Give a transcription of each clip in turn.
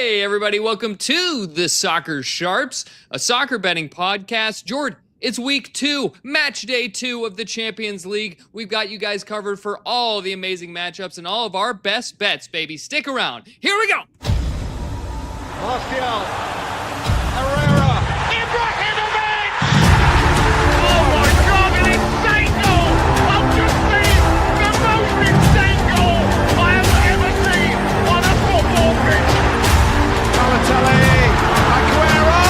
Hey, everybody, welcome to the Soccer Sharps, a soccer betting podcast. Jordan, it's week 2, match day 2 of the Champions League. We've got you guys covered for all the amazing matchups and all of our best bets, baby. Stick around. Here we go. Martial, Herrera, Ibrahimovic! Oh my God, an insane goal! I've just seen the most insane goal I have ever seen on a football pitch. Balotelli, Aguero!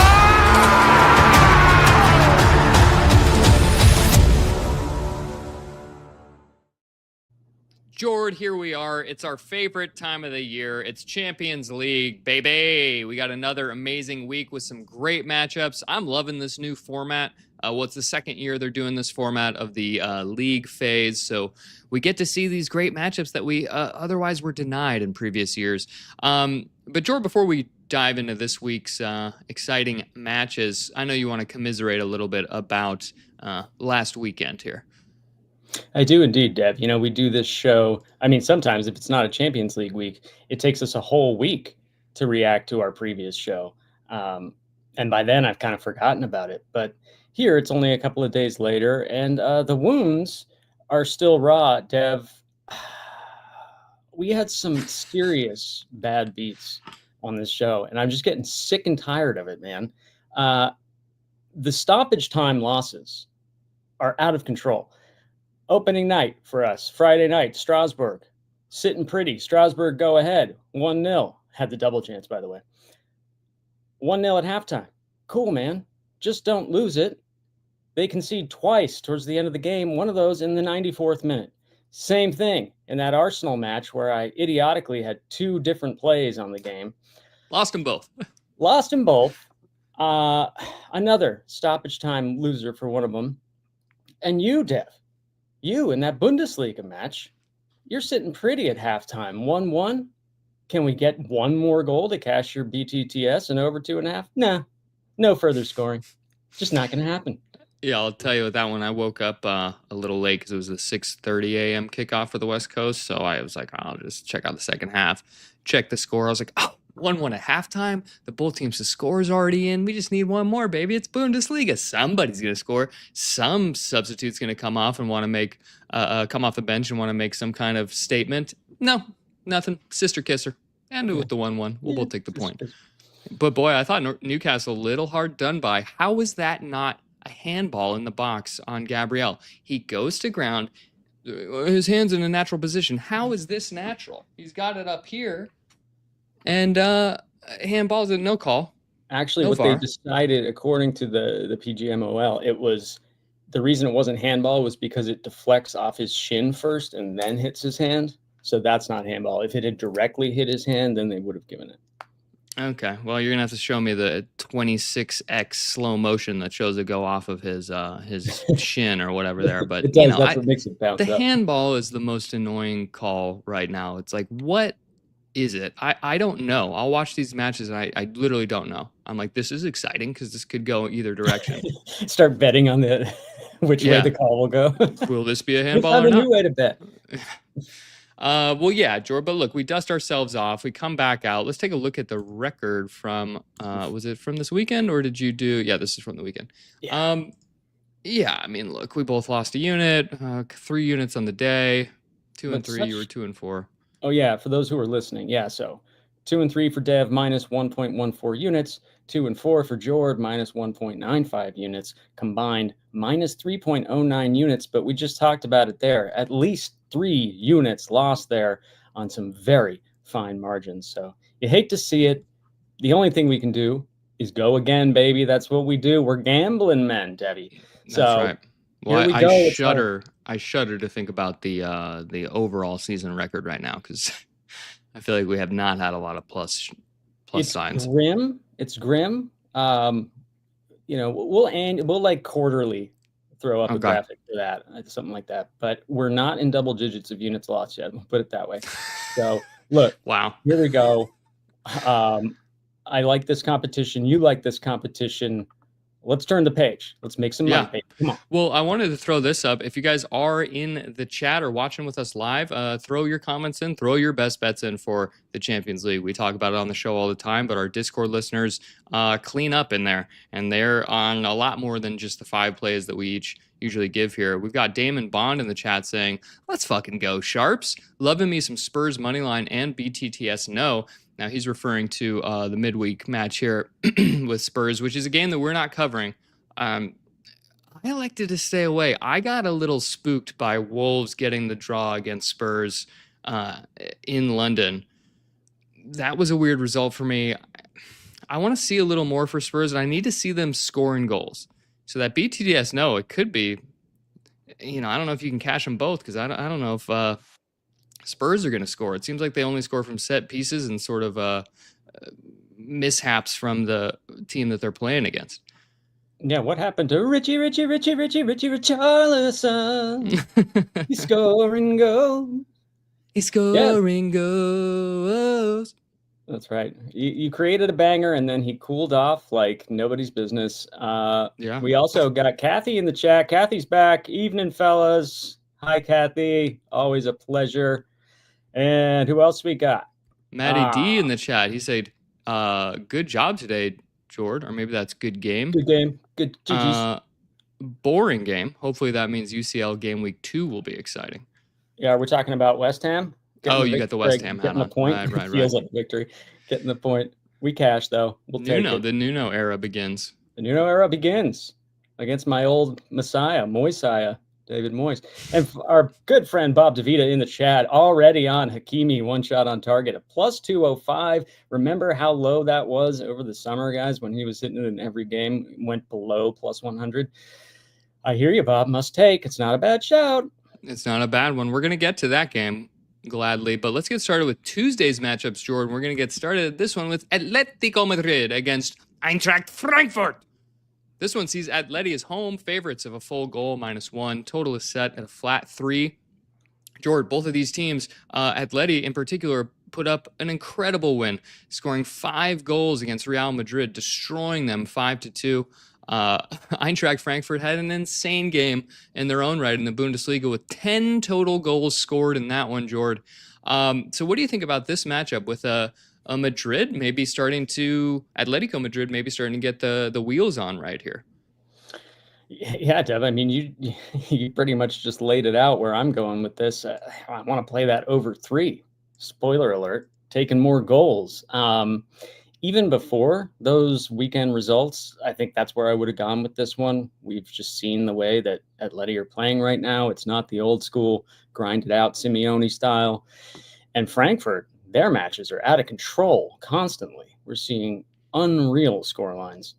Jord, here we are. It's our favorite time of the year. It's Champions League, baby. We got another amazing week with some great matchups. I'm loving this new format. It's the second year they're doing this format of the league phase. So we get to see these great matchups that we otherwise were denied in previous years. But Jord, before we dive into this week's exciting matches, I know you want to commiserate a little bit about last weekend here. I do indeed, Dev. You know, we do this show. I mean, sometimes if it's not a Champions League week, it takes us a whole week to react to our previous show. And by then I've kind of forgotten about it. But here it's only a couple of days later and the wounds are still raw, Dev. We had some serious bad beats on this show and I'm just getting sick and tired of it, man. The stoppage time losses are out of control. Opening night for us, Friday night, Strasbourg, sitting pretty. Strasbourg go ahead, 1-0. Had the double chance, by the way. 1-0 at halftime. Cool, man. Just don't lose it. They concede twice towards the end of the game, one of those in the 94th minute. Same thing in that Arsenal match where I idiotically had 2 different plays on the game. Lost them both. Another stoppage time loser for one of them. And you, Dev. You in that Bundesliga match, you're sitting pretty at halftime, 1-1. Can we get one more goal to cash your BTTS and over 2.5? Nah, no further scoring. Just not going to happen. Yeah, I'll tell you with that one. I woke up a little late because it was the 6:30 a.m. kickoff for the West Coast. So I was like, I'll just check out the second half. Check the score. I was like, 1-1 at halftime. The both teams' score is already in. We just need one more, baby. It's Bundesliga. Somebody's going to score. Some substitute's going to come off and want to make come off the bench and want to make some kind of statement. No, nothing. Sister kisser. And with the 1-1, we'll take the point. But boy, I thought Newcastle a little hard done by. How is that not a handball in the box on Gabriel? He goes to ground. His hand's in a natural position. How is this natural? He's got it up here. And handball's a no call. Actually, what they decided, according to the PGMOL, it was the reason it wasn't handball was because it deflects off his shin first and then hits his hand. So that's not handball. If it had directly hit his hand, then they would have given it. Okay. Well, you're gonna have to show me the 26x slow motion that shows it go off of his shin or whatever there. But it does. That's what makes it bounce. The handball is the most annoying call right now. It's like, what is it? I don't know. I'll watch these matches and I literally don't know. I'm like, this is exciting because this could go either direction. Start betting on which way the call will go. Will this be a handball or not? It's not a new way to bet. Well, yeah, George, but look, we dust ourselves off. We come back out. Let's take a look at the record from, was it from this weekend or did you do? Yeah, this is from the weekend. Yeah. I mean, look, we both lost a unit, 3 units on the day, 2 and 3, you were 2 and 4. Oh yeah. For those who are listening. Yeah. So 2 and 3 for Dev, minus 1.14 units, 2 and 4 for Jord, minus 1.95 units, combined minus 3.09 units. But we just talked about it there. At least 3 units lost there on some very fine margins. So you hate to see it. The only thing we can do is go again, baby. That's what we do. We're gambling men, Debbie. That's right. Well, I shudder to think about the overall season record right now because I feel like we have not had a lot of plus signs. It's grim. You know, we'll like quarterly throw up a graphic for that, something like that. But we're not in double digits of units lost yet. We'll put it that way. So look, wow, here we go. I like this competition. You like this competition. let's turn the page. Let's make some money. Yeah. Come on. Well, I wanted to throw this up. If you guys are in the chat or watching with us live, throw your comments in, throw your best bets in for the Champions League. We talk about it on the show all the time, but our Discord listeners clean up in there, and they're on a lot more than just the 5 plays that we each usually give here. We've got Damon Bond in the chat saying, let's fucking go, Sharps. Loving me some Spurs moneyline and BTTS no. Now, he's referring to the midweek match here with Spurs, which is a game that we're not covering. I elected to stay away. I got a little spooked by Wolves getting the draw against Spurs in London. That was a weird result for me. I want to see a little more for Spurs, and I need to see them scoring goals. So that BTDS, no, it could be. I don't know if you can cash them both, because I don't know if Spurs are going to score. It seems like they only score from set pieces and sort of mishaps from the team that they're playing against. Yeah, what happened to Richie Richarlison? He's scoring goals. He's scoring goals. That's right. You created a banger, and then he cooled off like nobody's business. Yeah. We also got Kathy in the chat. Kathy's back. Evening, fellas. Hi, Kathy. Always a pleasure. And who else we got? Matty D in the chat. He said, good job today, Jord. Or maybe that's good game. Good game. Good GG's. Boring game. Hopefully that means UCL game week 2 will be exciting. Yeah, we're talking about West Ham. You got the West Ham hat getting on. The point. Right. Feels like a victory. Getting the point. We cash, though. We'll take it. The Nuno era begins. The Nuno era begins against my old Messiah, Moisiah, David Moyes. And our good friend Bob DeVita in the chat, already on Hakimi, 1 shot on target at plus 205. Remember how low that was over the summer, guys, when he was hitting it in every game, went below plus 100. I hear you, Bob. Must take. It's not a bad shout. It's not a bad one. We're going to get to that game gladly, but let's get started with Tuesday's matchups, Jordan. We're going to get started this one with Atletico Madrid against Eintracht Frankfurt. This one sees Atleti as home favorites of a full goal -1. Total is set at a flat 3. Jordan, both of these teams, Atleti in particular, put up an incredible win, scoring 5 goals against Real Madrid, destroying them 5-2. Eintracht Frankfurt had an insane game in their own right in the Bundesliga with 10 total goals scored in that one, Jord. So what do you think about this matchup with Atletico Madrid maybe starting to get the wheels on right here? Yeah, Dev. I mean, you pretty much just laid it out where I'm going with this. I want to play that over 3. Spoiler alert, taking more goals. Even before those weekend results, I think that's where I would have gone with this one. We've just seen the way that Atleti are playing right now. It's not the old school grinded out Simeone style. And Frankfurt, their matches are out of control constantly. We're seeing unreal scorelines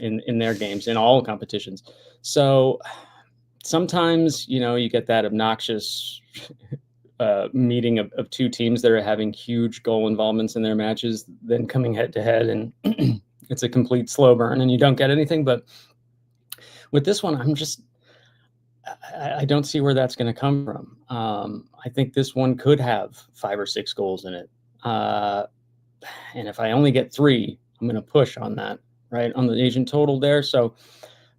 in their games in all competitions. So sometimes, you get that obnoxious meeting of 2 teams that are having huge goal involvements in their matches, then coming head to head, and it's a complete slow burn and you don't get anything. But with this one, I don't see where that's going to come from. I think this one could have 5 or 6 goals in it. And if I only get 3, I'm going to push on that, right, on the agent total there. So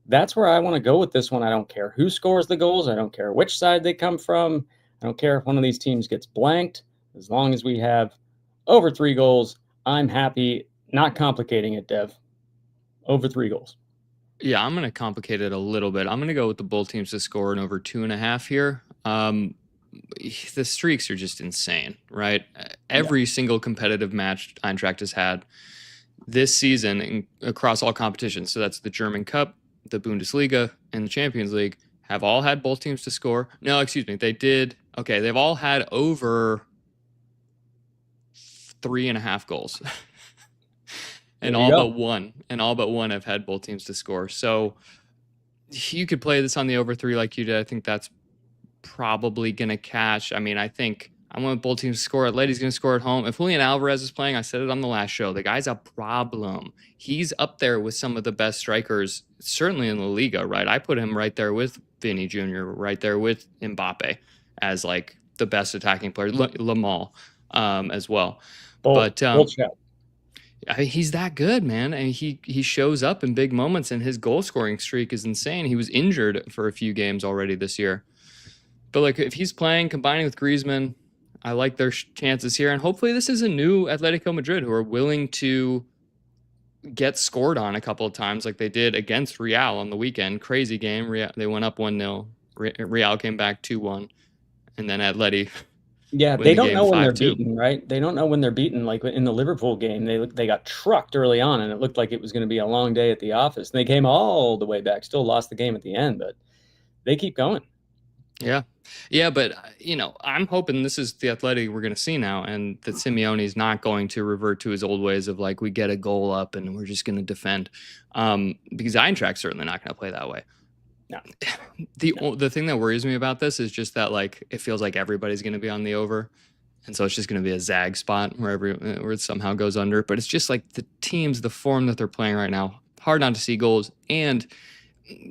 that's where I want to go with this one. I don't care who scores the goals. I don't care which side they come from. I don't care if one of these teams gets blanked. As long as we have over 3 goals, I'm happy. Not complicating it, Dev. Over 3 goals. Yeah, I'm going to complicate it a little bit. I'm going to go with the both teams to score and over 2.5 here. The streaks are just insane, right? Every single competitive match Eintracht has had this season across all competitions. So that's the German Cup, the Bundesliga, and the Champions League have all had both teams to score. No, excuse me. They did. Okay, they've all had over 3.5 goals. And all but one have had both teams to score. So you could play this on the over 3 like you did. I think that's probably going to cash. I mean, I think I want both teams to score. Atleti's going to score at home. If Julian Alvarez is playing, I said it on the last show, the guy's a problem. He's up there with some of the best strikers, certainly in La Liga, right? I put him right there with Vinny Jr., right there with Mbappe as like the best attacking player, Lamall as well. Bold shout. I mean, he's that good, man. And he shows up in big moments, and his goal scoring streak is insane. He was injured for a few games already this year. But like if he's playing, combining with Griezmann, I like their chances here. And hopefully this is a new Atletico Madrid who are willing to get scored on a couple of times like they did against Real on the weekend. Crazy game. They went up 1-0. Real came back 2-1. And then Atleti Yeah, win they the don't game know when they're 5-2. beaten, right? They don't know when they're beaten. Like in the Liverpool game, they got trucked early on, and it looked like it was going to be a long day at the office. And they came all the way back, still lost the game at the end, but they keep going. Yeah. Yeah, but I'm hoping this is the Atleti we're going to see now, and that Simeone's not going to revert to his old ways of like we get a goal up and we're just going to defend. Because Eintracht's certainly not going to play that way. No. The thing that worries me about this is just that like it feels like everybody's going to be on the over, and so it's just going to be a zag spot where it somehow goes under. But it's just like the form that they're playing right now, hard not to see goals. And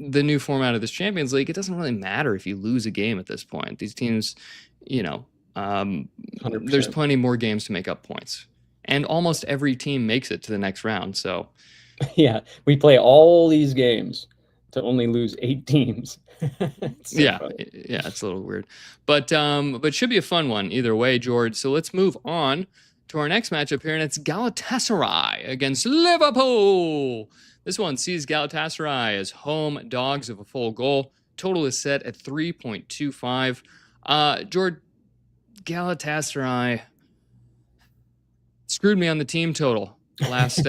the new format of this Champions League, it doesn't really matter if you lose a game at this point. These teams, 100%. There's plenty more games to make up points, and almost every team makes it to the next round. So Yeah, we play all these games to only lose 8 teams. yeah, it's a little weird, but should be a fun one either way, George. So let's move on to our next matchup here, and it's Galatasaray against Liverpool. This one sees Galatasaray as home dogs of a full goal. Total is set at 3.25. George, Galatasaray screwed me on the team total last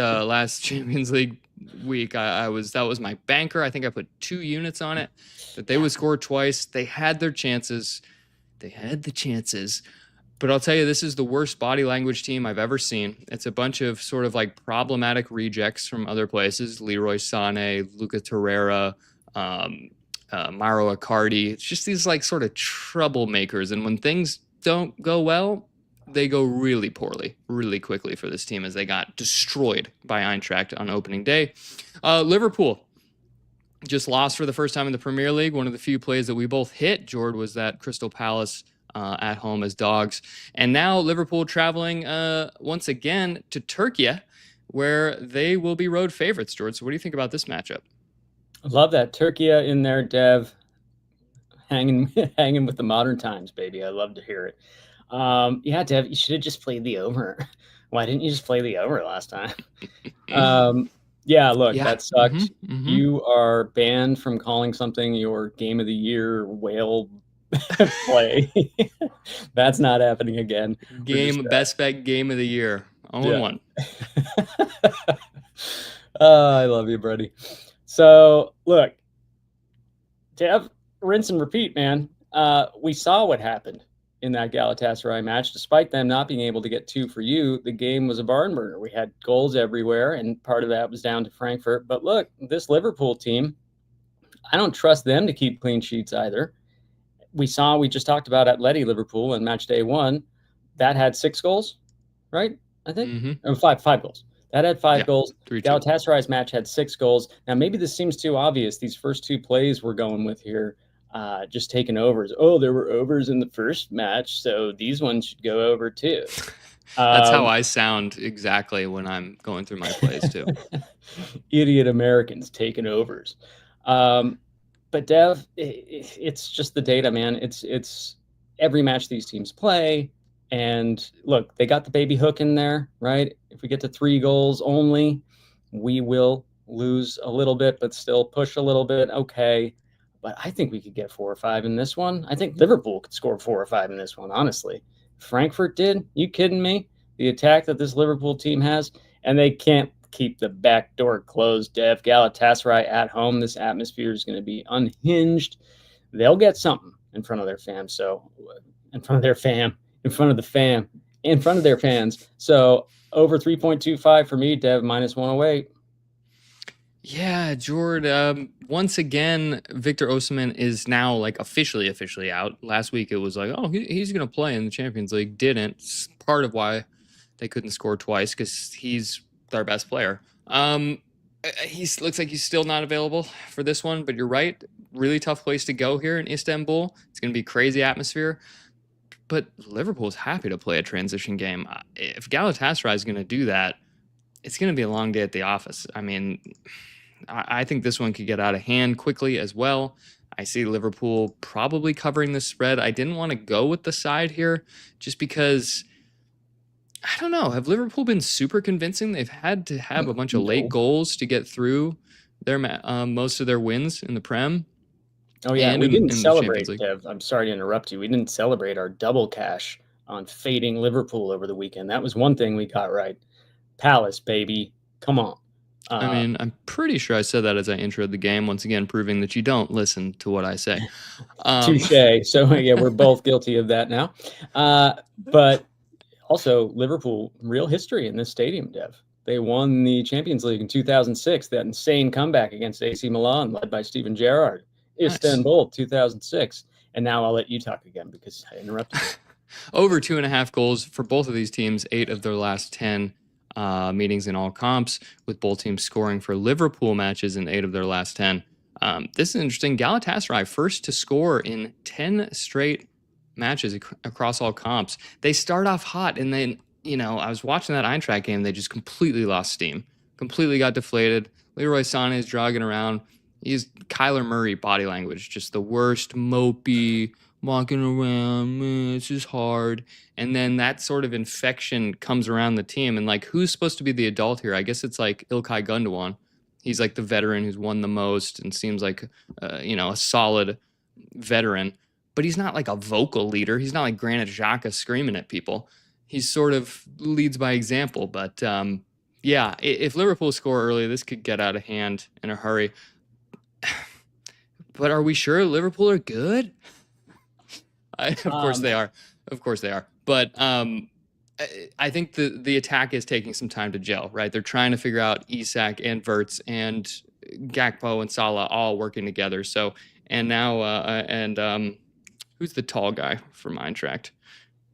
Champions League week. That was my banker. I think I put 2 units on it, that they would score twice. They had their chances. But I'll tell you, this is the worst body language team I've ever seen. It's a bunch of sort of like problematic rejects from other places. Leroy Sané, Luca Torreira, Mauro Icardi. It's just these like sort of troublemakers. And when things don't go well, they go really poorly, really quickly for this team, as they got destroyed by Eintracht on opening day. Liverpool just lost for the first time in the Premier League. One of the few plays that we both hit, Jord, was that Crystal Palace at home as dogs. And now Liverpool traveling once again to Turkey, where they will be road favorites, George. So what do you think about this matchup? I love that. Turkey in there, Dev. Hanging with the modern times, baby. I love to hear it. Yeah, Dev, you should have just played the over. Why didn't you just play the over last time? Yeah, look, that sucked. Mm-hmm. You are banned from calling something your game of the year whale play. That's not happening again. Best bet game of the year. 0-1. I love you, buddy. So look, Dev, rinse and repeat, man. We saw what happened in that Galatasaray match. Despite them not being able to get 2 for you, the game was a barn burner. We had goals everywhere, and part of that was down to Frankfurt. But look, this Liverpool team, I don't trust them to keep clean sheets either. We just talked about Atleti Liverpool in match day 1. That had 6 goals, right? I think. Mm-hmm. Or 5 goals. That had 5 goals. 3-2. Galatasaray's match had 6 goals. Now, maybe this seems too obvious. These first 2 plays we're going with here, just taking overs. Oh, there were overs in the first match, so these ones should go over too. That's how I sound exactly when I'm going through my plays too. Idiot Americans taking overs. But Dev, it's just the data, man. It's every match these teams play. And look, they got the baby hook in there, right? If we get to 3 goals only, we will lose a little bit, but still push a little bit. Okay. But I think we could get 4 or 5 in this one. I think Liverpool could score 4 or 5 in this one, honestly. Frankfurt did? You kidding me? The attack that this Liverpool team has, and they can't keep the back door closed, Dev. Galatasaray at home, this atmosphere is going to be unhinged. They'll get something in front of their fans. So, in front of their fans. So, over 3.25 for me, Dev, minus 108. Yeah, Jord. Once again, Victor Osimhen is now like officially out. Last week it was like, oh, he's going to play in the Champions League. Didn't. It's part of why they couldn't score twice, because he's their best player. He looks like he's still not available for this one, but you're right. Really tough place to go here in Istanbul. It's going to be crazy atmosphere. But Liverpool's happy to play a transition game. If Galatasaray is going to do that, it's going to be a long day at the office. I mean, I think this one could get out of hand quickly as well. I see Liverpool probably covering the spread. I didn't want to go with the side here just because I don't know. Have Liverpool been super convincing? They've had to have a bunch of late goals to get through their most of their wins in the Prem. Oh yeah, and we in- didn't in the celebrate, Champions League. Dev. I'm sorry to interrupt you. We didn't celebrate our double cash on fading Liverpool over the weekend. That was one thing we got right. Palace, baby. Come on. I mean, I'm pretty sure I said that as I introed the game, once again proving that you don't listen to what I say. Touche. So yeah, we're both guilty of that now. But also Liverpool, real history in this stadium, Dev. They won the Champions League in 2006, that insane comeback against AC Milan led by Steven Gerrard. Nice. Istanbul, 2006. And now I'll let you talk again because I interrupted you. Over 2.5 goals for both of these teams, 8 of their last 10 meetings in all comps, with both teams scoring for Liverpool matches in 8 of their last 10. This is interesting. Galatasaray first to score in 10 straight matches across all comps. They start off hot, and then, I was watching that Eintracht game. They just completely lost steam, completely got deflated. Leroy Sané is jogging around. He's Kyler Murray body language, just the worst, mopey, walking around, it's just hard. And then that sort of infection comes around the team. And like, who's supposed to be the adult here? I guess it's like Ilkay Gundogan. He's like the veteran who's won the most and seems like, a solid veteran. But he's not like a vocal leader. He's not like Granit Xhaka screaming at people. He sort of leads by example. But yeah, if Liverpool score early, this could get out of hand in a hurry. But are we sure Liverpool are good? Of course they are. Of course they are. But I think the attack is taking some time to gel, right? They're trying to figure out Isak and Wirtz and Gakpo and Salah all working together. So, and now, who's the tall guy from Eintracht?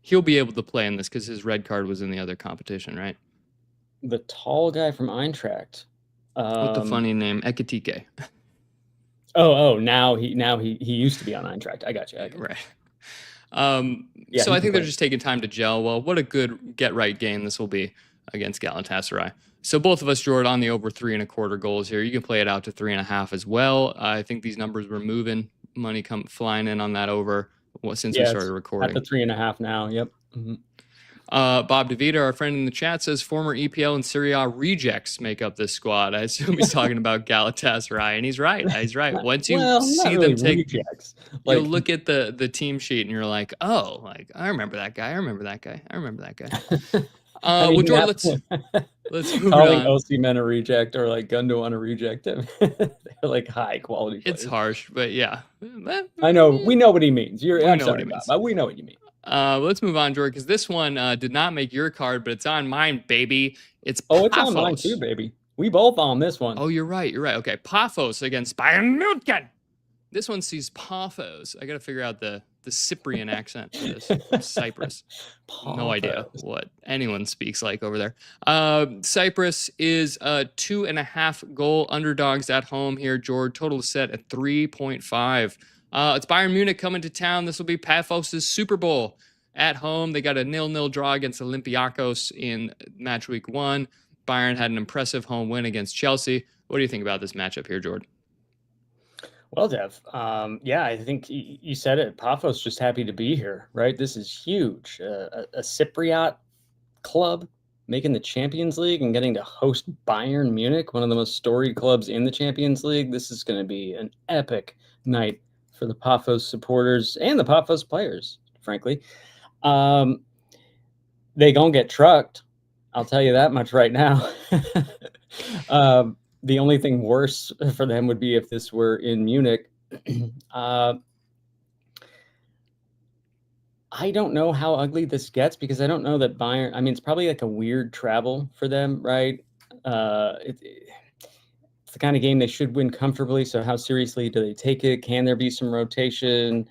He'll be able to play in this because his red card was in the other competition, right? The tall guy from Eintracht. With the funny name, Ekitike. Now he used to be on Eintracht. I got you. Right. Yeah, so I think they're just taking time to gel. Well, what a good get-right game this will be against Galatasaray. So both of us, Jordan, on the over 3.25 goals here. You can play it out to 3.5 as well. I think these numbers were moving. Money come flying in on that over since we started recording. At the 3.5 now. Yep. Mm-hmm. Bob DeVita, our friend in the chat, says former EPL and Serie A rejects make up this squad. I assume he's talking about Galatasaray, and he's right. He's right. Once you see them take, rejects. You'll look at the team sheet and you're like, oh, like I remember that guy. I remember that guy. Well, Jordan, let's move calling on. Osimhen a reject or like Gundogan a reject. They're like high quality players. It's harsh, but yeah. I know. We know what he means. We know what he means. But we know what you mean. Let's move on, Jordan, because this one did not make your card, but it's on mine, baby. It's Pafos. It's on mine too, baby. We both on this one. Oh, you're right. Okay, Pafos against Bayern Munich. This one sees Pafos. I got to figure out the Cyprian accent for this. From Cyprus. No idea what anyone speaks like over there. Cyprus is 2.5 goal underdogs at home here, George. Total is set at 3.5. It's Bayern Munich coming to town. This will be Pafos' Super Bowl at home. They got a 0-0 draw against Olympiacos in match week 1. Bayern had an impressive home win against Chelsea. What do you think about this matchup here, Jordan? Well, Dev, yeah, I think you said it. Pafos just happy to be here, right? This is huge. A Cypriot club making the Champions League and getting to host Bayern Munich, one of the most storied clubs in the Champions League. This is going to be an epic night for the Pafos supporters and the Pafos players, frankly. They gonna get trucked. I'll tell you that much right now. The only thing worse for them would be if this were in Munich. I don't know how ugly this gets because I don't know that Bayern, I mean, it's probably like a weird travel for them, right? It's the kind of game they should win comfortably. So how seriously do they take it? Can there be some rotation?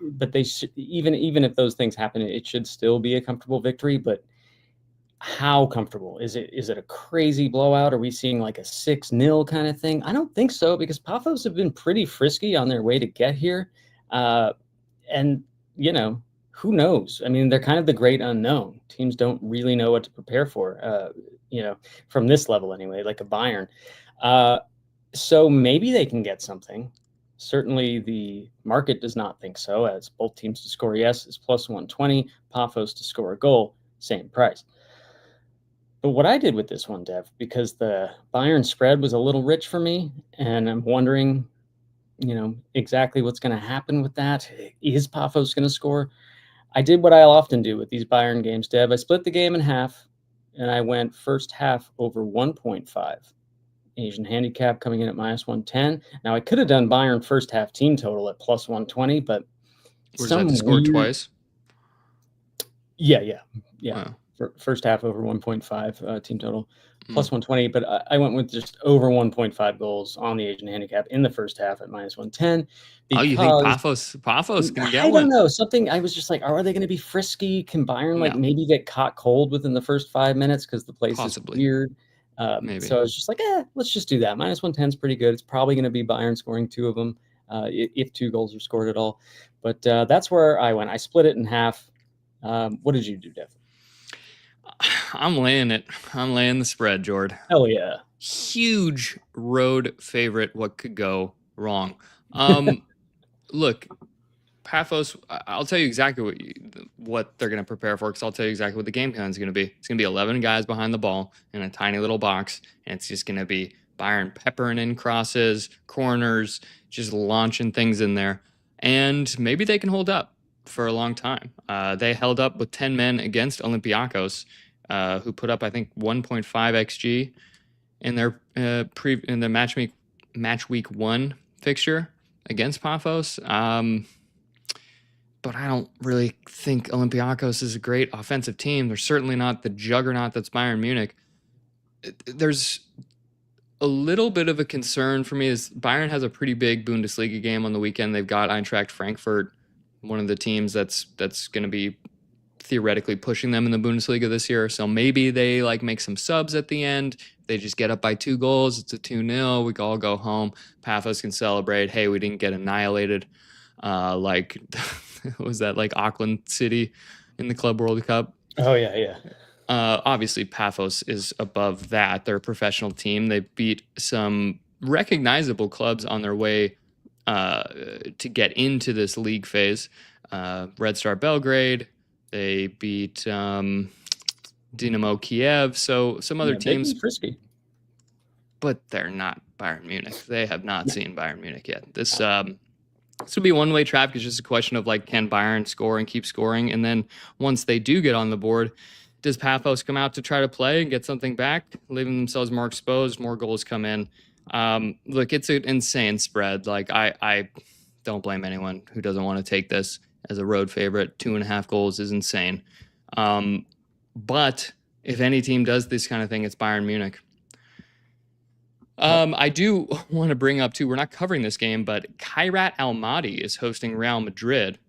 But they even if those things happen, it should still be a comfortable victory. But how comfortable is it? Is it a crazy blowout? Are we seeing like a 6-0 kind of thing? I don't think so because Pafos have been pretty frisky on their way to get here. And who knows? I mean, they're kind of the great unknown. Teams don't really know what to prepare for, from this level anyway, like a Bayern. So maybe they can get something. Certainly the market does not think so, as both teams to score yes is plus 120, Pafos to score a goal, same price. But what I did with this one, Dev, because the Bayern spread was a little rich for me, and I'm wondering, exactly what's going to happen with that. Is Pafos going to score? I did what I'll often do with these Bayern games, Dev. I split the game in half, and I went first half over 1.5. Asian handicap coming in at minus 110. Now, I could have done Bayern first half team total at plus 120, but Was that the score twice? Yeah. Wow. First half over 1.5 team total, plus 120. But I went with just over 1.5 goals on the Asian handicap in the first half at minus 110. Oh, you think Pafos can get I one? don't know. Something I was just like, are they going to be frisky? Can Bayern maybe get caught cold within the first 5 minutes because the place is weird? Maybe. So I was just like, let's just do that. Minus 110 is pretty good. It's probably going to be Bayern scoring 2 of them, if 2 goals are scored at all. But that's where I went. I split it in half. What did you do, Dev? I'm laying it. I'm laying the spread, Jord. Hell yeah. Huge road favorite. What could go wrong? Look, Pafos, I'll tell you exactly what they're going to prepare for, because I'll tell you exactly what the game plan is going to be. It's going to be 11 guys behind the ball in a tiny little box, and it's just going to be Bayern peppering in crosses, corners, just launching things in there. And maybe they can hold up for a long time. They held up with 10 men against Olympiacos, who put up, I think, 1.5 xG in their match week 1 fixture against Pafos. But I don't really think Olympiacos is a great offensive team. They're certainly not the juggernaut that's Bayern Munich. There's a little bit of a concern for me is Bayern has a pretty big Bundesliga game on the weekend. They've got Eintracht Frankfurt, one of the teams that's going to be theoretically pushing them in the Bundesliga this year. So maybe they make some subs at the end. They just get up by 2 goals. It's a 2-0. We can all go home. Pafos can celebrate. Hey, we didn't get annihilated. Was that Auckland City in the Club World Cup? Oh, yeah. Obviously, Pafos is above that. They're a professional team. They beat some recognizable clubs on their way to get into this league phase. Red Star Belgrade. They beat Dynamo Kiev. So some other teams. Frisky. But they're not Bayern Munich. They have not seen Bayern Munich yet. This will be one-way traffic. It's just a question of can Bayern score and keep scoring? And then once they do get on the board, does Pafos come out to try to play and get something back, leaving themselves more exposed, more goals come in? Look, it's an insane spread. I don't blame anyone who doesn't want to take this as a road favorite. 2.5 goals is insane. But if any team does this kind of thing, it's Bayern Munich. I do want to bring up too, we're not covering this game, but Kairat Almaty is hosting Real Madrid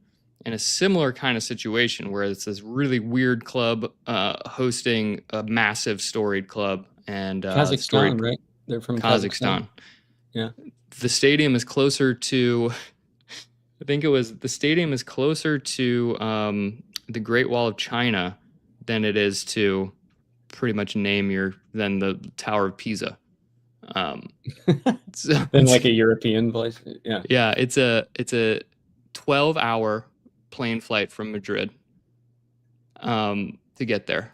in a similar kind of situation where it's this really weird club hosting a massive storied club. And Kazakhstan, right? They're from Kazakhstan. Yeah. The stadium is closer to, the stadium is closer to the Great Wall of China than it is to pretty much than the Tower of Pisa. Than a European place. Yeah, it's a 12-hour plane flight from Madrid to get there.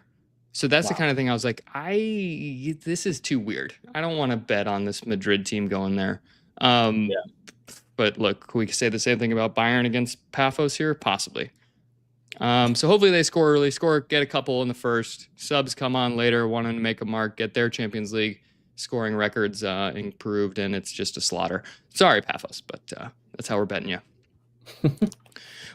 So that's the kind of thing I was like, this is too weird. I don't want to bet on this Madrid team going there. But look, can we say the same thing about Bayern against Pafos here? Possibly. So hopefully they score early, get a couple in the first. Subs come on later, wanting to make a mark, get their Champions League scoring records improved, and it's just a slaughter. Sorry, Pafos, but that's how we're betting you.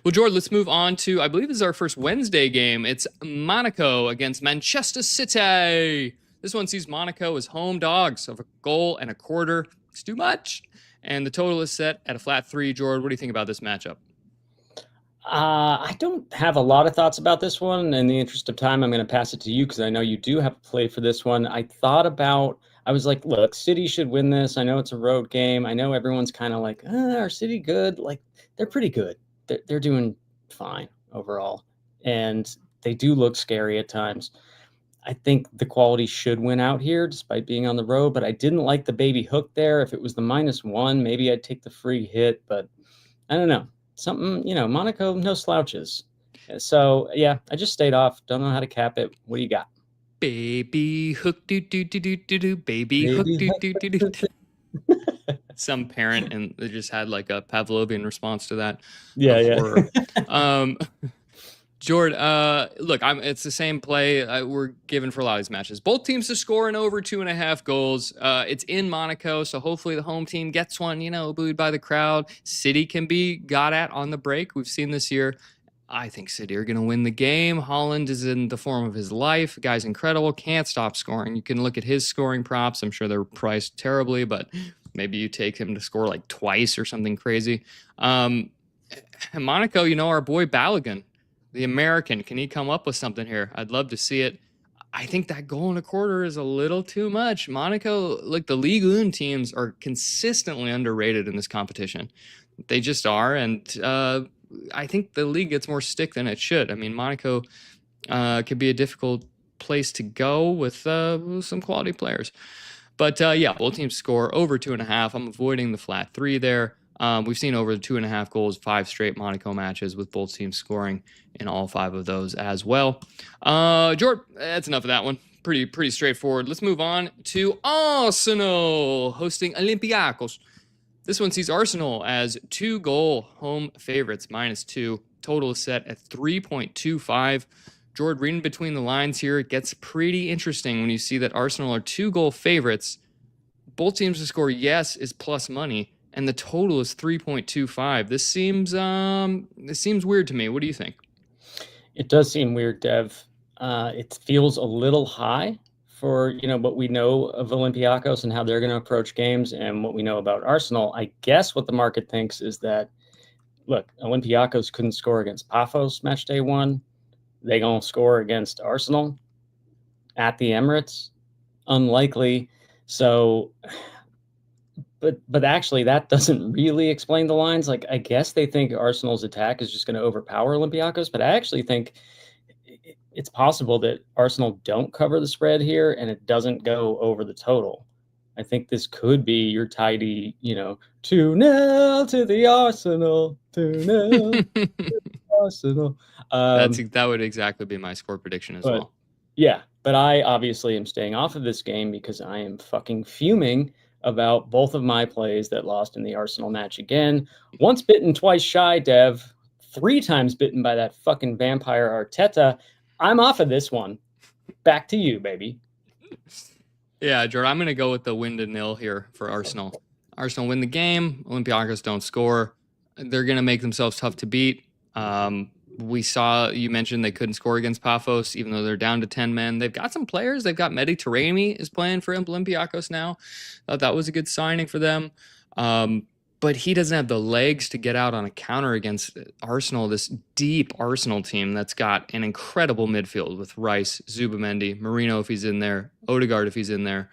Well, Jordan, let's move on to, I believe this is our first Wednesday game. It's Monaco against Manchester City. This one sees Monaco as home dogs of 1.25 goals. It's too much. And the total is set at a flat 3. Jordan, what do you think about this matchup? I don't have a lot of thoughts about this one. In the interest of time, I'm going to pass it to you because I know you do have a play for this one. I was like, look, City should win this. I know it's a road game. I know everyone's kind of like, are City good? They're pretty good. They're doing fine. overall, and they do look scary at times. I think the quality should win out here despite being on the road, but I didn't like the baby hook there. If it was the -1, maybe I'd take the free hit, but I don't know. Something, Monaco, no slouches. So, yeah, I just stayed off. Don't know how to cap it. What do you got? Baby hook, do do do do do do. Baby hook, do do do do. Some parent and they just had like a Pavlovian response to that. Yeah, yeah. Horror. Jord, look, it's the same play we're given for a lot of these matches. Both teams to score in over 2.5 goals. It's in Monaco, so hopefully the home team gets one, booed by the crowd. City can be got at on the break. We've seen this year. I think City are going to win the game. Haaland is in the form of his life. The guy's incredible. Can't stop scoring. You can look at his scoring props. I'm sure they're priced terribly, but maybe you take him to score like twice or something crazy. And Monaco, our boy Balogun, the American, can he come up with something here? I'd love to see it. I think that goal and a quarter is a little too much. Monaco, like the Ligue 1 teams, are consistently underrated in this competition. They just are, and I think the league gets more stick than it should. I mean, Monaco could be a difficult place to go with some quality players. But yeah, both teams score over 2.5. I'm avoiding the flat 3 there. We've seen over 2.5 goals, 5 straight Monaco matches with both teams scoring in all 5 of those as well. Jord, that's enough of that one. Pretty straightforward. Let's move on to Arsenal hosting Olympiacos. This one sees Arsenal as 2-goal home favorites, -2. Total is set at 3.25. Jord, reading between the lines here, it gets pretty interesting when you see that Arsenal are 2-goal favorites. Both teams to score yes is plus money, and the total is 3.25. This seems weird to me. What do you think? It does seem weird, Dev. It feels a little high for what we know of Olympiacos and how they're going to approach games, and what we know about Arsenal. I guess what the market thinks is that, look, Olympiacos couldn't score against Pafos match day 1. They gonna score against Arsenal at the Emirates? Unlikely. So, but actually, that doesn't really explain the lines. Like, I guess they think Arsenal's attack is just going to overpower Olympiacos, but I actually think it's possible that Arsenal don't cover the spread here and it doesn't go over the total. I think this could be your tidy, 2-0 to the Arsenal, 2-0 to the Arsenal. That would exactly be my score prediction as well. Yeah, but I obviously am staying off of this game because I am fucking fuming about both of my plays that lost in the Arsenal match again. Once bitten, twice shy, Dev. 3 times bitten by that fucking vampire Arteta. I'm off of this one. Back to you, baby. Yeah, Jordan, I'm going to go with the 1-0 here for Arsenal. Arsenal win the game. Olympiacos don't score. They're going to make themselves tough to beat. We saw, you mentioned they couldn't score against Pafos, even though they're down to 10 men. They've got some players. They've got Mehdi Taremi is playing for Olympiacos now. Thought that was a good signing for them. But he doesn't have the legs to get out on a counter against Arsenal, this deep Arsenal team that's got an incredible midfield with Rice, Zubamendi, Marino if he's in there, Odegaard if he's in there.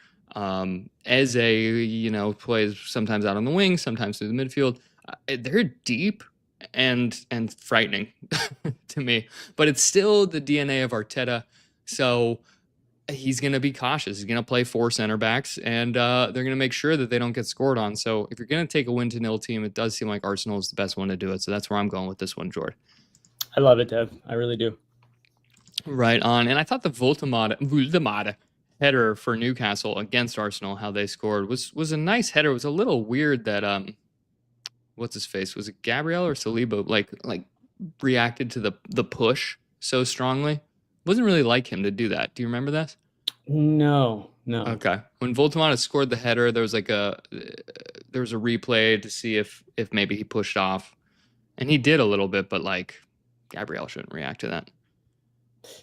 Eze, plays sometimes out on the wing, sometimes through the midfield. They're deep and frightening to me. But it's still the DNA of Arteta. So he's going to be cautious. He's going to play 4 center backs, and they're going to make sure that they don't get scored on. So if you're going to take a 1-0 team, it does seem like Arsenal is the best one to do it. So that's where I'm going with this one, Jord. I love it, Dev. I really do. Right on. And I thought the Voldemade header for Newcastle against Arsenal, how they scored, was a nice header. It was a little weird that what's his face? Was it Gabriel or Saliba like reacted to the push so strongly? Wasn't really like him to do that. Do you remember this? No. Okay. When Voldemade scored the header, there was a replay to see if maybe he pushed off, and he did a little bit, but Gabriel shouldn't react to that.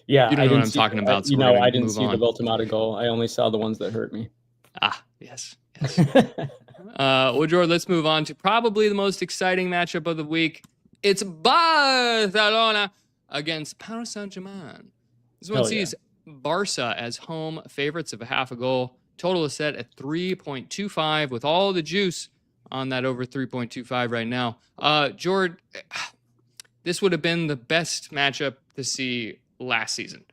Yeah, you know what I'm talking about. So I didn't see the Voldemade goal. I only saw the ones that hurt me. Yes. Well, George, let's move on to probably the most exciting matchup of the week. It's Barcelona against Paris Saint-Germain. This one sees Barca as home favorites of 0.5 goal. Total is set at 3.25 with all the juice on that over 3.25 right now. George, this would have been the best matchup to see last season.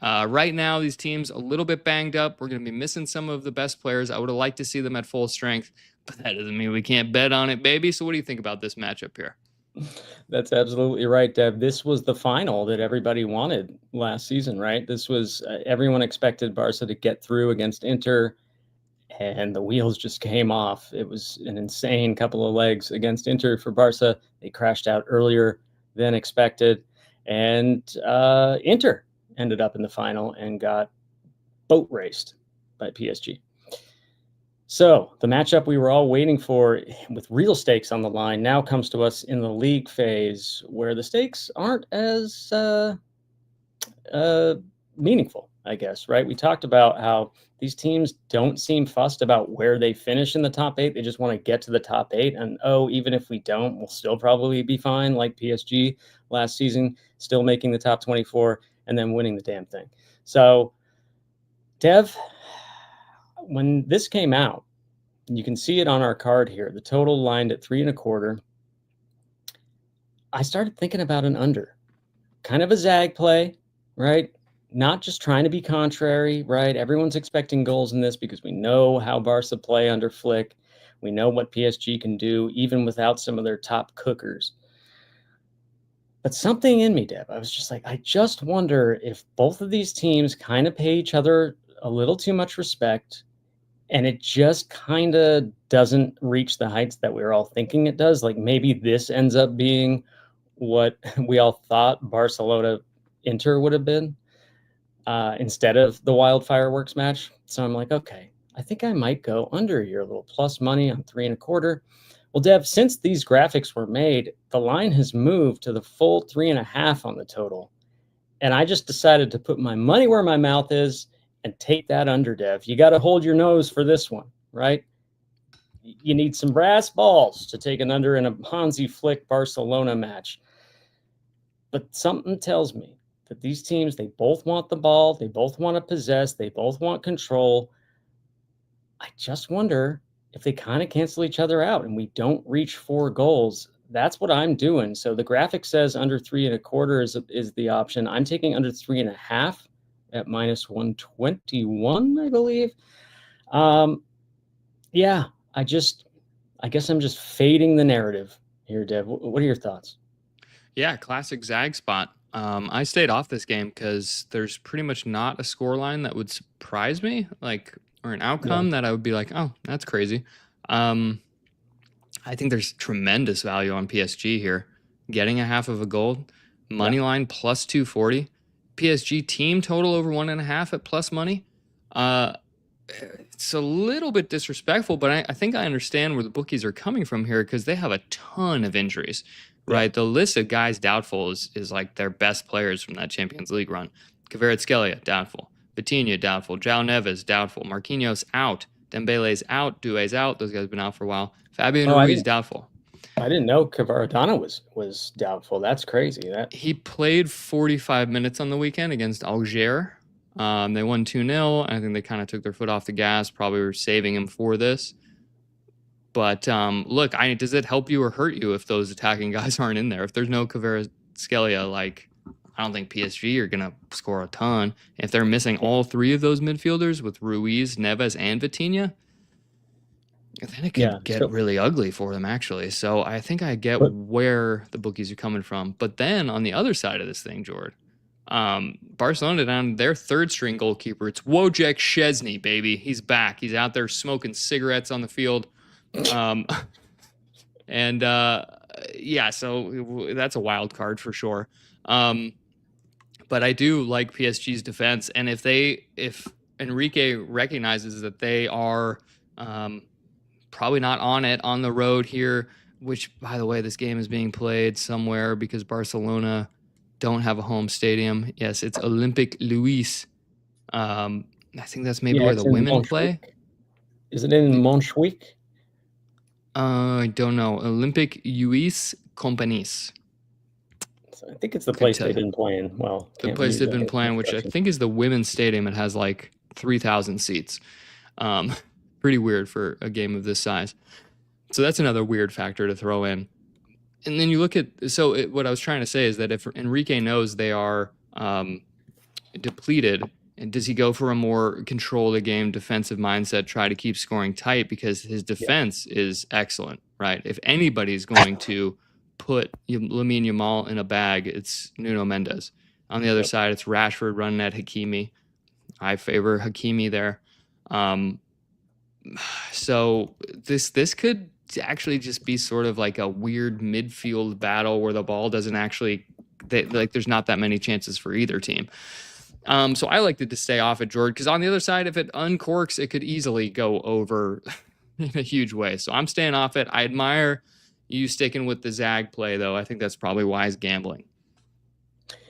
Right now, these teams a little bit banged up. We're going to be missing some of the best players. I would have liked to see them at full strength, but that doesn't mean we can't bet on it, baby. So what do you think about this matchup here? That's absolutely right, Dev. This was the final that everybody wanted last season, right? This was everyone expected Barca to get through against Inter, and the wheels just came off. It was an insane couple of legs against Inter for Barca. They crashed out earlier than expected, and Inter ended up in the final and got boat raced by PSG. So the matchup we were all waiting for with real stakes on the line now comes to us in the league phase where the stakes aren't as meaningful, I guess, right? We talked about how these teams don't seem fussed about where they finish in the top 8. They just want to get to the top 8. And, even if we don't, we'll still probably be fine, like PSG last season, still making the top 24 and then winning the damn thing. So, Dev, when this came out, you can see it on our card here, the total lined at 3.25. I started thinking about an under, kind of a zag play, right? Not just trying to be contrary, right? Everyone's expecting goals in this because we know how Barca play under Flick. We know what PSG can do, even without some of their top cookers. But something in me, Deb, I was just like, I just wonder if both of these teams kind of pay each other a little too much respect, and it just kind of doesn't reach the heights that we were all thinking it does. Like maybe this ends up being what we all thought Barcelona-Inter would have been instead of the wild fireworks match. So I'm like, okay, I think I might go under your little plus money on 3.25. Well, Dev, since these graphics were made, the line has moved to the full 3.5 on the total. And I just decided to put my money where my mouth is and take that under, Dev. You got to hold your nose for this one, right? You need some brass balls to take an under in a Hansi Flick Barcelona match. But something tells me that these teams, they both want the ball, they both want to possess, they both want control. I just wonder if they kind of cancel each other out and we don't reach 4 goals. That's what I'm doing. So the graphic says under 3.25 is the option. I'm taking under 3.5 at minus 121, I believe. Yeah, I guess I'm just fading the narrative here, Dev. What are your thoughts? Yeah, classic zag spot. I stayed off this game because there's pretty much not a scoreline that would surprise me, or an outcome that I would be like, oh, that's crazy. I think there's tremendous value on PSG here. Getting a half of a goal, money line plus 240. PSG team total over 1.5 at plus money. It's a little bit disrespectful, but I think I understand where the bookies are coming from here because they have a ton of injuries, right? The list of guys doubtful is like their best players from that Champions League run. Kvaratskhelia, doubtful. Vitinha, doubtful. João Neves, doubtful. Marquinhos, out. Dembele's out. Doué's out. Those guys have been out for a while. Fabian Ruiz, doubtful. I didn't know Kvaratskhelia was doubtful. That's crazy. He played 45 minutes on the weekend against Alger. They won 2-0. I think they kind of took their foot off the gas. Probably were saving him for this. But look, does it help you or hurt you if those attacking guys aren't in there? If there's no Kvaratskhelia, I don't think PSG are going to score a ton. If they're missing all 3 of those midfielders with Ruiz, Neves, and Vitinha, then it could get really ugly for them, actually. So I think I get where the bookies are coming from. But then on the other side of this thing, Jord, Barcelona down their 3rd-string goalkeeper. It's Wojciech Szczesny, baby. He's back. He's out there smoking cigarettes on the field. So that's a wild card for sure. But I do like PSG's defense, and if Enrique recognizes that they are probably not on the road here, which, by the way, this game is being played somewhere because Barcelona don't have a home stadium. Yes, it's Olympic Luis. I think that's maybe where the women play. Is it in Montjuic? I don't know. Olympic Luis Companies. So I think it's the place they've been playing. Well, the place they've been playing, which I think is the women's stadium. It has 3,000 seats. Pretty weird for a game of this size. So that's another weird factor to throw in. And then you look at what I was trying to say is that if Enrique knows they are depleted, and does he go for a more control the game defensive mindset, try to keep scoring tight because his defense is excellent, right? If anybody's going to put Lamine Yamal in a bag, it's Nuno Mendes. On the other side, it's Rashford running at Hakimi. I favor Hakimi there. So this could actually just be sort of like a weird midfield battle where the ball doesn't actually, there's not that many chances for either team. So I like to stay off it, Jordan, because on the other side, if it uncorks, it could easily go over in a huge way. So I'm staying off it. I admire you sticking with the Zag play, though. I think that's probably wise gambling.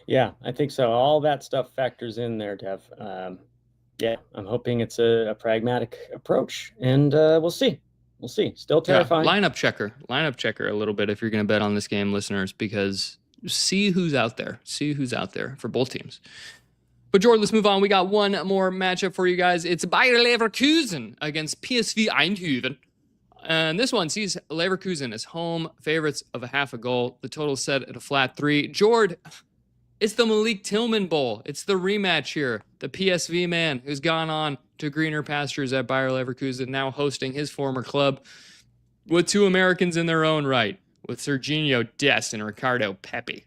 Yeah, I think so. All that stuff factors in there, Dev. Yeah, I'm hoping it's a pragmatic approach, and we'll see. We'll see. Still terrifying. Yeah, lineup checker a little bit if you're going to bet on this game, listeners, because see who's out there. See who's out there for both teams. But Jordan, let's move on. We got one more matchup for you guys. It's Bayer Leverkusen against PSV Eindhoven. And this one sees Leverkusen as home favorites of a half a goal. The total set at a flat 3. Jordan, it's the Malik Tillman Bowl. It's the rematch here. The PSV man who's gone on to greener pastures at Bayer Leverkusen, now hosting his former club with 2 Americans in their own right, with Serginho Dest and Ricardo Pepi.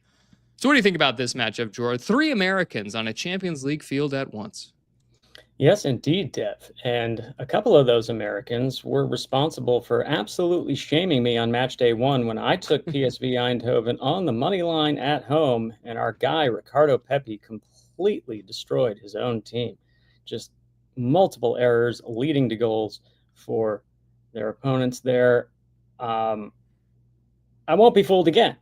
So what do you think about this matchup, George? 3 Americans on a Champions League field at once. Yes, indeed, Dev. And a couple of those Americans were responsible for absolutely shaming me on match day 1 when I took PSV Eindhoven on the money line at home, and our guy, Ricardo Pepi, completely destroyed his own team. Just multiple errors leading to goals for their opponents there. I won't be fooled again.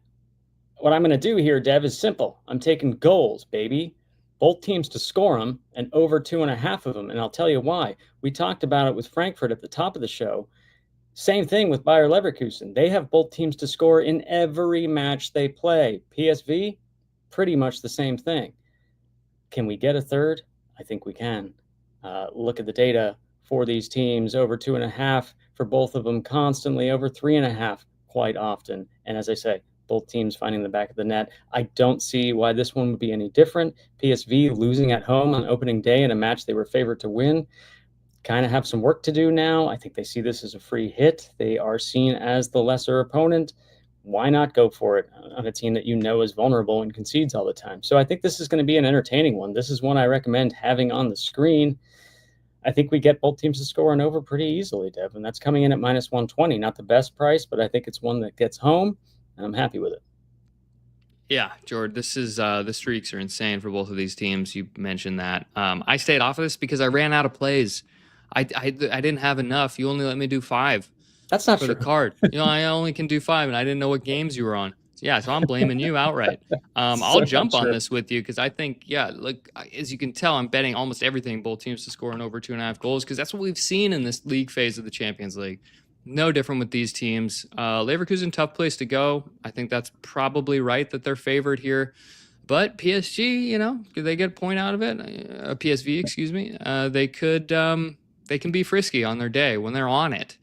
What I'm going to do here, Dev, is simple. I'm taking goals, baby. Both teams to score them and over 2.5 of them. And I'll tell you why. We talked about it with Frankfurt at the top of the show. Same thing with Bayer Leverkusen. They have both teams to score in every match they play. PSV, pretty much the same thing. Can we get a third? I think we can. Look at the data for these teams. Over 2.5 for both of them constantly. Over 3.5 quite often. And as I say, both teams finding the back of the net. I don't see why this one would be any different. PSV losing at home on opening day in a match they were favored to win. Kind of have some work to do now. I think they see this as a free hit. They are seen as the lesser opponent. Why not go for it on a team that you know is vulnerable and concedes all the time? So I think this is going to be an entertaining one. This is one I recommend having on the screen. I think we get both teams to score an over pretty easily, Dev, and that's coming in at minus 120. Not the best price, but I think it's one that gets home. I'm happy with it. Yeah, George, the streaks are insane for both of these teams. You mentioned that. I stayed off of this because I ran out of plays. I didn't have enough. You only let me do 5. That's not for true. The card. I only can do 5, and I didn't know what games you were on. Yeah, so I'm blaming you outright. I'll jump on this with you because I think, look, as you can tell, I'm betting almost everything, both teams to score in over 2.5 goals, because that's what we've seen in this league phase of the Champions League. No different with these teams. Leverkusen, tough place to go. I think that's probably right that they're favored here. But PSG, could they get a point out of it? PSV, excuse me. They can be frisky on their day when they're on it.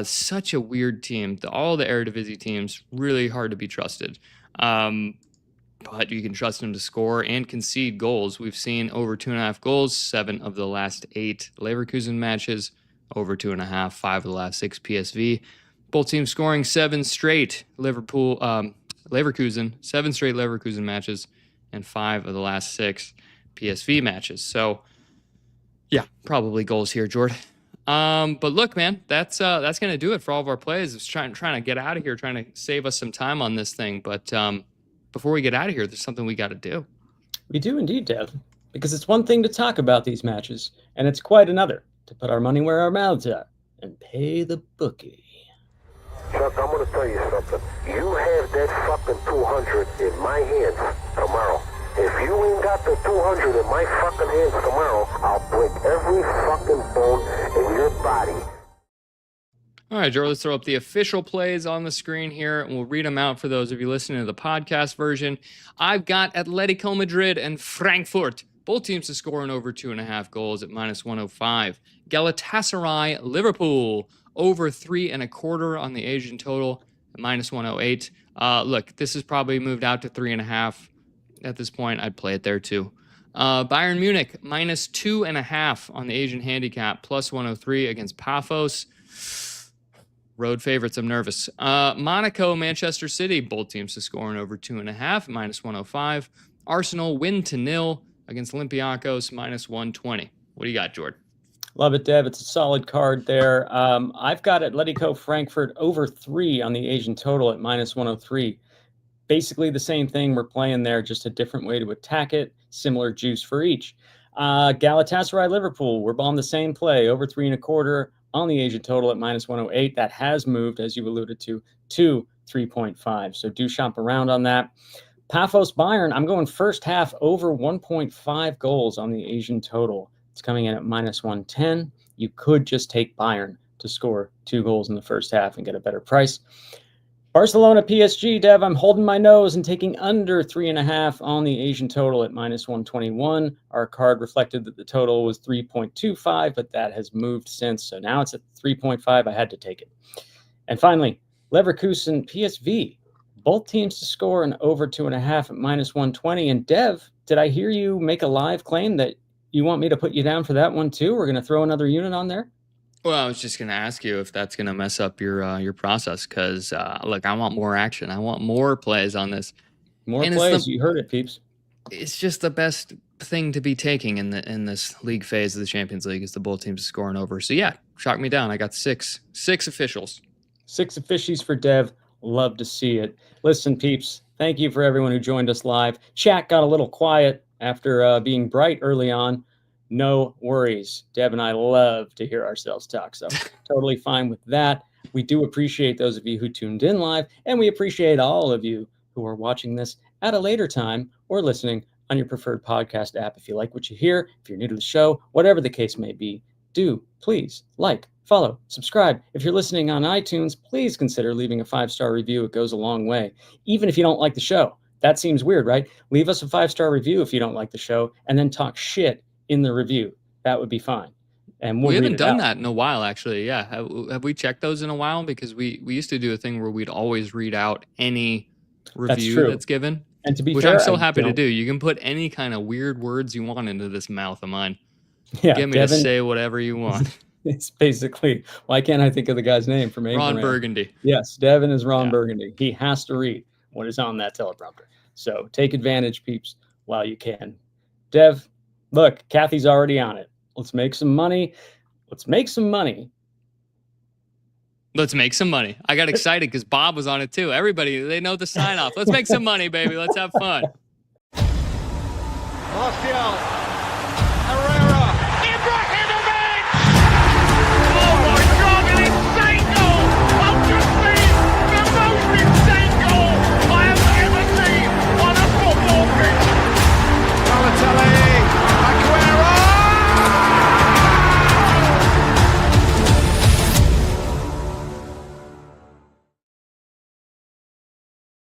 Such a weird team. All the Eredivisie teams, really hard to be trusted. But you can trust them to score and concede goals. We've seen over 2.5 goals, 7 of the last 8 Leverkusen matches. Over 2.5, 5 of the last 6 PSV. Both teams scoring 7 straight Leverkusen, 7 straight Leverkusen matches, and 5 of the last 6 PSV matches. So, yeah, probably goals here, Jordan. But look, man, that's gonna do it for all of our plays. It's trying to get out of here, trying to save us some time on this thing. But before we get out of here, there's something we got to do. We do indeed, Dev, because it's one thing to talk about these matches, and it's quite another to put our money where our mouths are and pay the bookie. Chuck, I'm going to tell you something. You have that fucking 200 in my hands tomorrow. If you ain't got the 200 in my fucking hands tomorrow, I'll break every fucking bone in your body. All right, Joe, let's throw up the official plays on the screen here, and we'll read them out for those of you listening to the podcast version. I've got Atletico Madrid and Frankfurt. Both teams to score in over 2.5 goals at minus 105. Galatasaray, Liverpool, over 3.25 on the Asian total at minus 108. Look, this has probably moved out to 3.5 at this point. I'd play it there too. Bayern Munich -2.5 on the Asian handicap, +103 against Pafos. Road favorites, I'm nervous. Monaco, Manchester City, both teams to score in over 2.5, -105. Arsenal win to 0 against Olympiacos, -120. What do you got, Jordan? Love it, Dev. It's a solid card there. I've got Atletico Frankfurt over 3 on the Asian total at -103. Basically the same thing we're playing there, just a different way to attack it. Similar juice for each. Galatasaray Liverpool, we're on the same play, over 3.25 on the Asian total at -108. That has moved, as you alluded to 3.5. So do shop around on that. Pafos Bayern, I'm going first half over 1.5 goals on the Asian total. It's coming in at -110. You could just take Bayern to score 2 goals in the first half and get a better price. Barcelona PSG, Dev, I'm holding my nose and taking under 3.5 on the Asian total at -121. Our card reflected that the total was 3.25, but that has moved since. So now it's at 3.5. I had to take it. And finally, Leverkusen PSV, both teams to score an over 2.5 at -120. And Dev, did I hear you make a live claim that you want me to put you down for that one too? We're going to throw another unit on there? Well, I was just going to ask you if that's going to mess up your process because, look, I want more action. I want more plays on this. More plays. You heard it, peeps. It's just the best thing to be taking in this league phase of the Champions League is the both teams scoring over. So, yeah, shock me down. I got six officials. 6 officials for Dev. Love to see it. Listen, peeps, thank you for everyone who joined us live. Chat got a little quiet after being bright early on. No worries. Dev and I love to hear ourselves talk, so totally fine with that. We do appreciate those of you who tuned in live, and we appreciate all of you who are watching this at a later time or listening on your preferred podcast app. If you like what you hear, if you're new to the show, whatever the case may be, do please like, follow, subscribe. If you're listening on iTunes, please consider leaving a 5-star review. It goes a long way, even if you don't like the show. That seems weird, right? Leave us a 5-star review if you don't like the show, and then talk shit in the review. That would be fine. And we haven't done that in a while, actually. Yeah. Have we checked those in a while? Because we used to do a thing where we'd always read out any review that's given. And to be which fair, I'm so happy to do. You can put any kind of weird words you want into this mouth of mine. Yeah, Get me Devin, to say whatever you want. It's basically, why can't I think of the guy's name from Ron Burgundy. Yes, Devin is Ron Burgundy. He has to read what is on that teleprompter. So take advantage, peeps, while you can. Dev, look, Kathy's already on it. Let's make some money. Let's make some money. Let's make some money. I got excited because Bob was on it too. Everybody, they know the sign off. Let's make some money, baby. Let's have fun. Martial.